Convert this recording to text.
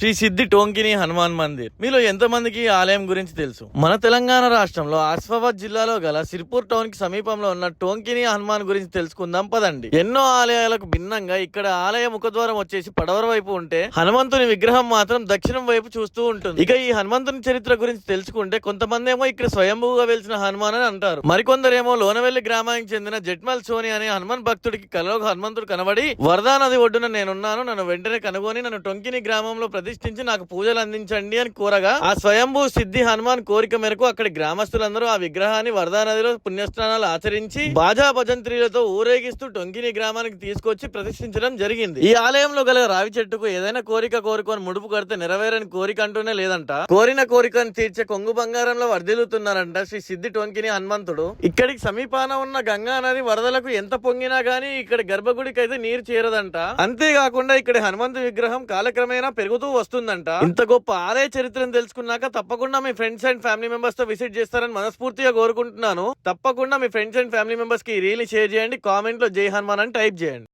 శ్రీ సిద్ధి టోంకిని హనుమాన్ మందిర్ మీలో ఎంతమందికి ఈ ఆలయం గురించి తెలుసు? మన తెలంగాణ రాష్ట్రంలో ఆసిఫాబాద్ జిల్లాలో గల సిర్పూర్ టౌన్ కి సమీపంలో ఉన్న టోంకిని హనుమాన్ గురించి తెలుసుకుందాం పదండి. ఎన్నో ఆలయాలకు భిన్నంగా ఇక్కడ ఆలయ ముఖద్వారం వచ్చేసి పడవర వైపు ఉంటే హనుమంతుని విగ్రహం మాత్రం దక్షిణం వైపు చూస్తూ ఉంటుంది. ఇక ఈ హనుమంతుని చరిత్ర గురించి తెలుసుకుంటే కొంతమంది ఏమో ఇక్కడ స్వయంభూగా వెలిసిన హనుమాన్ అని అంటారు. మరికొందరేమో లోనవెల్లి గ్రామానికి చెందిన జట్మల్ సోని అనే హనుమాన్ భక్తుడికి కలలో హనుమంతుడు కనబడి వరదా నది ఒడ్డున నేనున్నాను, నన్ను వెంటనే కనుగొని నన్ను టొంకిని గ్రామంలో ప్రతిష్ఠించి నాకు పూజలు అందించండి అని కోరగా ఆ స్వయంభూ సిద్ధి హనుమాన్ కోరిక మేరకు అక్కడి గ్రామస్తులందరూ ఆ విగ్రహాన్ని వరదా నదిలో పుణ్యస్నానాలు ఆచరించి బాజా భజంత్రీలతో ఊరేగిస్తూ టొంకిని గ్రామానికి తీసుకొచ్చి ప్రతిష్ఠించడం జరిగింది. ఈ ఆలయంలో గల రావి చెట్టుకు ఏదైనా కోరిక కోరుకొని ముడుపు కడితే నెరవేరని కోరిక అంటూనే లేదంట. కోరిన కోరికను తీర్చే కొంగు బంగారంలో వర్ధిల్లుతున్నారంట శ్రీ సిద్ధి టొంకిని హనుమంతుడు. ఇక్కడికి సమీపాన ఉన్న గంగా నది వరదలకు ఎంత పొంగినా గానీ ఇక్కడ గర్భగుడికి అయితే నీరు చేరదంట. అంతేకాకుండా ఇక్కడ హనుమంతు విగ్రహం కాలక్రమేణా పెరుగుతూ వస్తుందంట. ఇంత గొప్ప ఆలయ చరిత్రను తెలుసుకున్నాక తప్పకుండా మీ ఫ్రెండ్స్ అండ్ ఫ్యామిలీ మెంబర్స్ తో విజిట్ చేస్తారని మనస్ఫూర్తిగా కోరుకుంటున్నాను. తప్పకుండా మీ ఫ్రెండ్స్ అండ్ ఫ్యామిలీ మెంబర్స్ కి ఈ రీల్ షేర్ చేయండి. కామెంట్ లో జై హనుమాన్ అని టైప్ చేయండి.